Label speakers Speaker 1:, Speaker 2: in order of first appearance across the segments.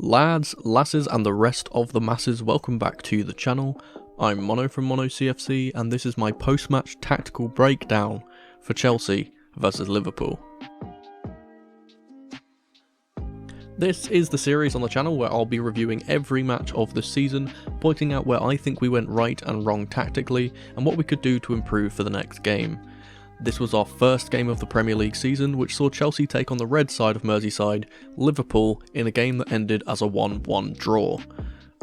Speaker 1: Lads, lasses and the rest of the masses, welcome back to the channel. I'm Mono from Mono CFC and this is my post-match tactical breakdown for Chelsea vs Liverpool. This is the series on the channel where I'll be reviewing every match of this season, pointing out where I think we went right and wrong tactically and what we could do to improve for the next game. This was our first game of the Premier League season, which saw Chelsea take on the red side of Merseyside, Liverpool, in a game that ended as a 1-1 draw.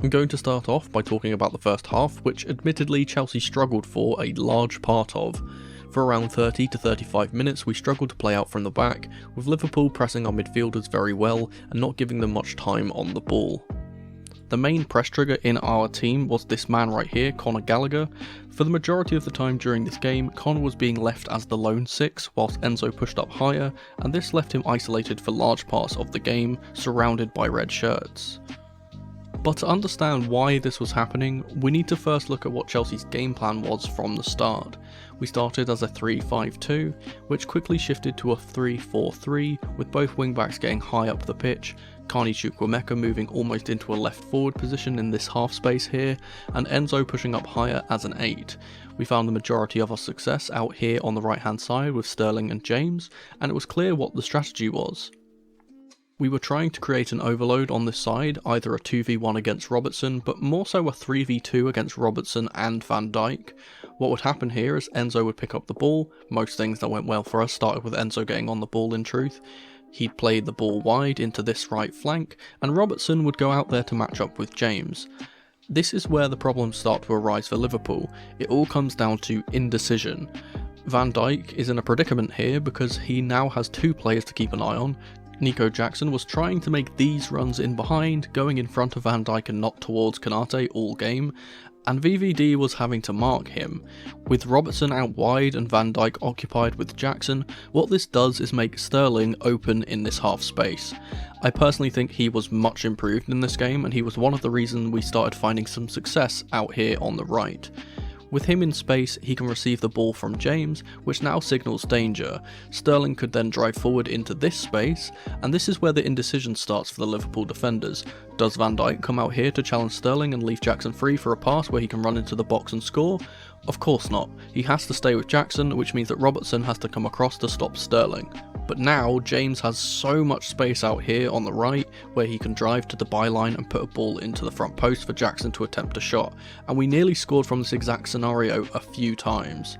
Speaker 1: I'm going to start off by talking about the first half, which admittedly Chelsea struggled for a large part of. For around 30 to 35 minutes we struggled to play out from the back, with Liverpool pressing our midfielders very well and not giving them much time on the ball. The main press trigger in our team was this man right here, Conor Gallagher. For the majority of the time during this game, Conor was being left as the lone six whilst Enzo pushed up higher, and this left him isolated for large parts of the game, surrounded by red shirts. But to understand why this was happening, we need to first look at what Chelsea's game plan was from the start. We started as a 3-5-2, which quickly shifted to a 3-4-3, with both wingbacks getting high up the pitch, Carney Chukwuemeka moving almost into a left forward position in this half space here, and Enzo pushing up higher as an 8. We found the majority of our success out here on the right hand side with Sterling and James, and it was clear what the strategy was. We were trying to create an overload on this side, either a 2v1 against Robertson, but more so a 3v2 against Robertson and Van Dijk. What would happen here is Enzo would pick up the ball. Most things that went well for us started with Enzo getting on the ball in truth. He'd play the ball wide into this right flank, and Robertson would go out there to match up with James. This is where the problems start to arise for Liverpool. It all comes down to indecision. Van Dijk is in a predicament here because he now has two players to keep an eye on. Nico Jackson was trying to make these runs in behind, going in front of Van Dijk and not towards Konate all game, and VVD was having to mark him. With Robertson out wide and Van Dijk occupied with Jackson, what this does is make Sterling open in this half space. I personally think he was much improved in this game, and he was one of the reasons we started finding some success out here on the right. With him in space, he can receive the ball from James, which now signals danger. Sterling could then drive forward into this space, and this is where the indecision starts for the Liverpool defenders. Does Van Dijk come out here to challenge Sterling and leave Jackson free for a pass where he can run into the box and score? Of course not. He has to stay with Jackson, which means that Robertson has to come across to stop Sterling. But now James has so much space out here on the right where he can drive to the byline and put a ball into the front post for Jackson to attempt a shot, and we nearly scored from this exact scenario a few times.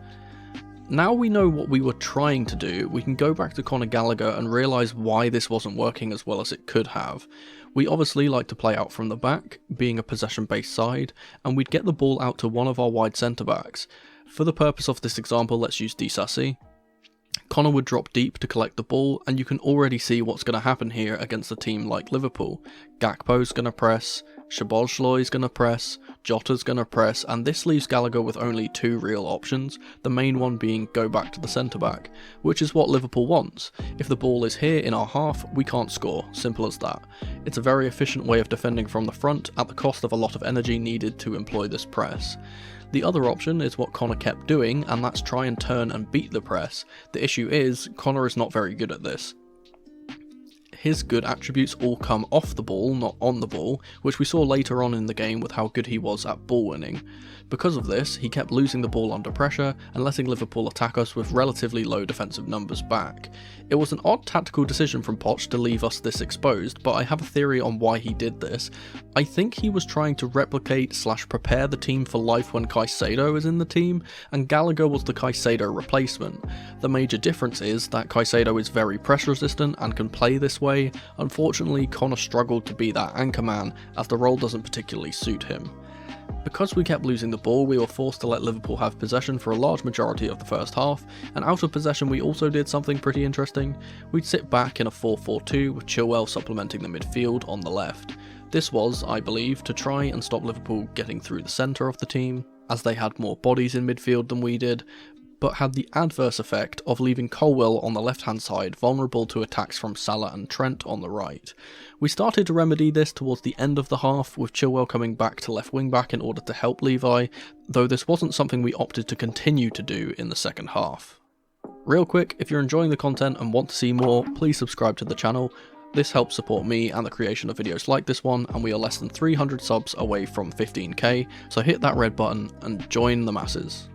Speaker 1: Now we know what we were trying to do, we can go back to Conor Gallagher and realise why this wasn't working as well as it could have. We obviously like to play out from the back, being a possession based side, and we'd get the ball out to one of our wide centre backs. For the purpose of this example, let's use Disasi. Conor would drop deep to collect the ball, and you can already see what's going to happen here against a team like Liverpool. Gakpo's going to press, Szoboszlai's going to press, Jota's going to press, and this leaves Gallagher with only two real options, the main one being go back to the centre back, which is what Liverpool wants. If the ball is here in our half, we can't score, simple as that. It's a very efficient way of defending from the front at the cost of a lot of energy needed to employ this press. The other option is what Conor kept doing, and that's try and turn and beat the press. The issue is, Conor is not very good at this. His good attributes all come off the ball, not on the ball, which we saw later on in the game with how good he was at ball winning. Because of this, he kept losing the ball under pressure and letting Liverpool attack us with relatively low defensive numbers back. It was an odd tactical decision from Poch to leave us this exposed, but I have a theory on why he did this. I think he was trying to replicate/prepare the team for life when Caicedo is in the team, and Gallagher was the Caicedo replacement. The major difference is that Caicedo is very press resistant and can play this way. Unfortunately, Conor struggled to be that anchor man, as the role doesn't particularly suit him. Because we kept losing the ball, we were forced to let Liverpool have possession for a large majority of the first half, and out of possession we also did something pretty interesting. We'd sit back in a 4-4-2 with Chilwell supplementing the midfield on the left. This was, I believe, to try and stop Liverpool getting through the centre of the team, as they had more bodies in midfield than we did, but had the adverse effect of leaving Colwill on the left hand side vulnerable to attacks from Salah and Trent on the right. We started to remedy this towards the end of the half, with Chilwell coming back to left wing back in order to help Levi, though this wasn't something we opted to continue to do in the second half. Real quick, if you're enjoying the content and want to see more, please subscribe to the channel. This helps support me and the creation of videos like this one, and we are less than 300 subs away from 15k, so hit that red button and join the masses.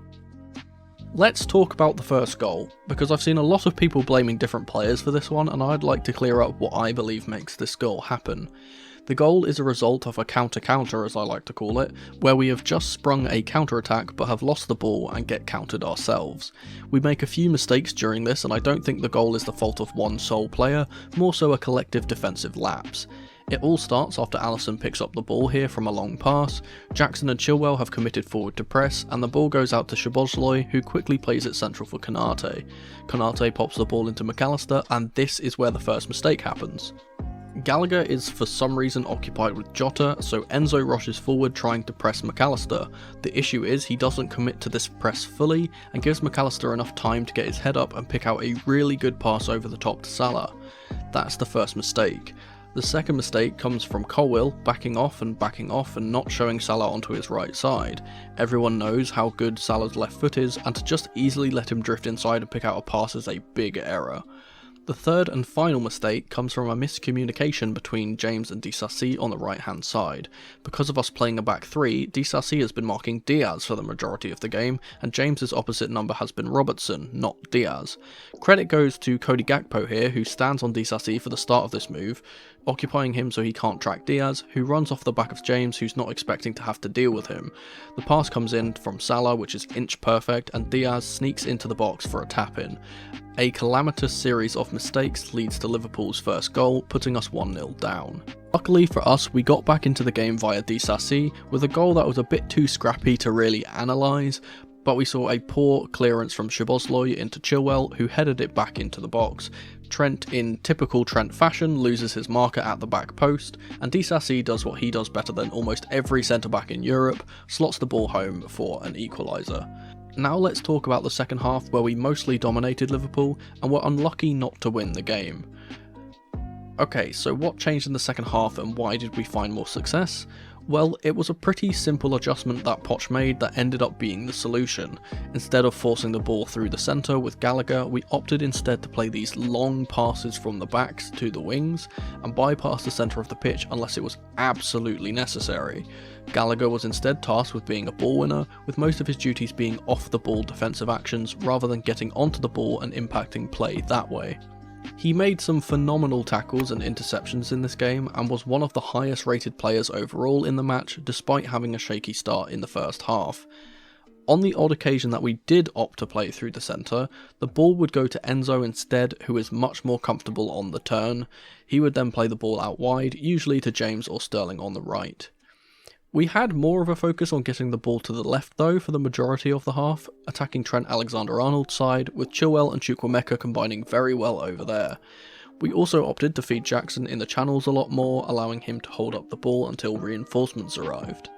Speaker 1: Let's talk about the first goal, because I've seen a lot of people blaming different players for this one, and I'd like to clear up what I believe makes this goal happen. The goal is a result of a counter-counter, as I like to call it, where we have just sprung a counter-attack but have lost the ball and get countered ourselves. We make a few mistakes during this, and I don't think the goal is the fault of one sole player, more so a collective defensive lapse. It all starts after Alisson picks up the ball here from a long pass, Jackson and Chilwell have committed forward to press, and the ball goes out to Szoboszlai, who quickly plays it central for Konate. Konate pops the ball into McAllister, and this is where the first mistake happens. Gallagher is for some reason occupied with Jota, so Enzo rushes forward trying to press McAllister. The issue is he doesn't commit to this press fully and gives McAllister enough time to get his head up and pick out a really good pass over the top to Salah. That's the first mistake. The second mistake comes from Colwill backing off and not showing Salah onto his right side. Everyone knows how good Salah's left foot is, and to just easily let him drift inside and pick out a pass is a big error. The third and final mistake comes from a miscommunication between James and Disasi on the right hand side. Because of us playing a back three, Disasi has been marking Diaz for the majority of the game, and James's opposite number has been Robertson, not Diaz. Credit goes to Cody Gakpo here, who stands on Disasi for the start of this move, occupying him so he can't track Diaz, who runs off the back of James, who's not expecting to have to deal with him. The pass comes in from Salah, which is inch perfect, and Diaz sneaks into the box for a tap-in. A calamitous series of mistakes leads to Liverpool's first goal, putting us 1-0 down. Luckily for us, we got back into the game via Disasi, with a goal that was a bit too scrappy to really analyse, but we saw a poor clearance from Szoboszlai into Chilwell, who headed it back into the box. Trent, in typical Trent fashion, loses his marker at the back post, and Disasi does what he does better than almost every centre-back in Europe, slots the ball home for an equaliser. Now let's talk about the second half, where we mostly dominated Liverpool and were unlucky not to win the game. Okay, so what changed in the second half and why did we find more success? Well, it was a pretty simple adjustment that Poch made that ended up being the solution. Instead of forcing the ball through the centre with Gallagher, we opted instead to play these long passes from the backs to the wings and bypass the centre of the pitch unless it was absolutely necessary. Gallagher was instead tasked with being a ball winner, with most of his duties being off the ball defensive actions rather than getting onto the ball and impacting play that way. He made some phenomenal tackles and interceptions in this game and was one of the highest rated players overall in the match, despite having a shaky start in the first half. On the odd occasion that we did opt to play through the centre, the ball would go to Enzo instead, who is much more comfortable on the turn. He would then play the ball out wide, usually to James or Sterling on the right. We had more of a focus on getting the ball to the left though for the majority of the half, attacking Trent Alexander-Arnold's side, with Chilwell and Chukwuemeka combining very well over there. We also opted to feed Jackson in the channels a lot more, allowing him to hold up the ball until reinforcements arrived.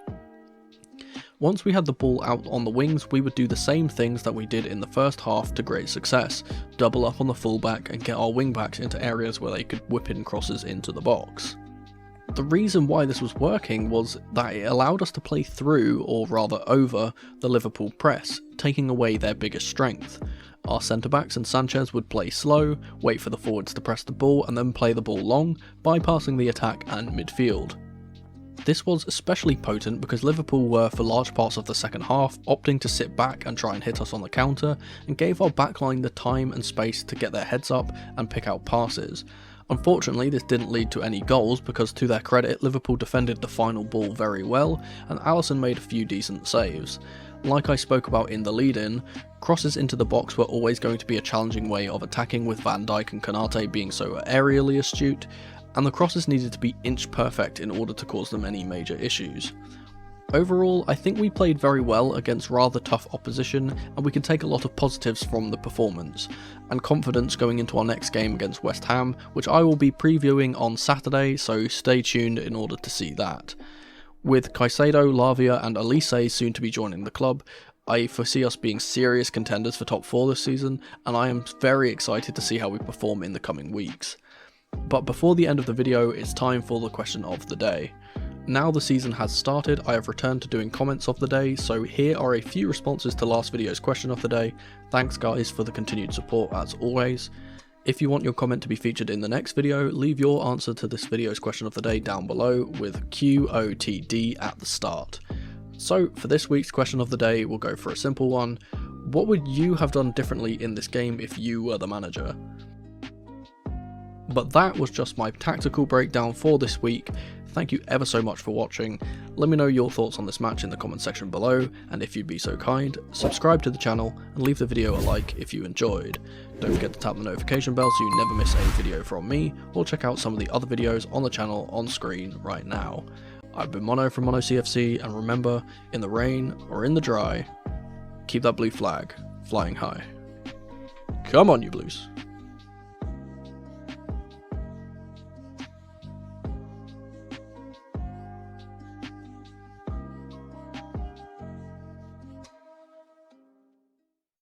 Speaker 1: Once we had the ball out on the wings, we would do the same things that we did in the first half to great success, double up on the fullback and get our wingbacks into areas where they could whip in crosses into the box. The reason why this was working was that it allowed us to play through, or rather over, the Liverpool press, taking away their biggest strength. Our centre-backs and Sanchez would play slow, wait for the forwards to press the ball and then play the ball long, bypassing the attack and midfield. This was especially potent because Liverpool were for large parts of the second half opting to sit back and try and hit us on the counter, and gave our backline the time and space to get their heads up and pick out passes. Unfortunately, this didn't lead to any goals because, to their credit, Liverpool defended the final ball very well and Alisson made a few decent saves. Like I spoke about in the lead-in, crosses into the box were always going to be a challenging way of attacking, with Van Dijk and Konate being so aerially astute, and the crosses needed to be inch perfect in order to cause them any major issues. Overall, I think we played very well against rather tough opposition, and we can take a lot of positives from the performance, and confidence going into our next game against West Ham, which I will be previewing on Saturday, so stay tuned in order to see that. With Caicedo, Lavia and Elise soon to be joining the club, I foresee us being serious contenders for top 4 this season, and I am very excited to see how we perform in the coming weeks. But before the end of the video, it's time for the question of the day. Now the season has started, I have returned to doing comments of the day, so here are a few responses to last video's question of the day. Thanks guys for the continued support as always. If you want your comment to be featured in the next video, leave your answer to this video's question of the day down below with QOTD at the start. So for this week's question of the day, we'll go for a simple one. What would you have done differently in this game if you were the manager? But that was just my tactical breakdown for this week. Thank you ever so much for watching. Let me know your thoughts on this match in the comment section below, and if you'd be so kind, subscribe to the channel and leave the video a like if you enjoyed. Don't forget to tap the notification bell so you never miss a video from me, or check out some of the other videos on the channel on screen right now. I've been Mono from Mono CFC, and remember, in the rain or in the dry, keep that blue flag flying high. Come on, you Blues.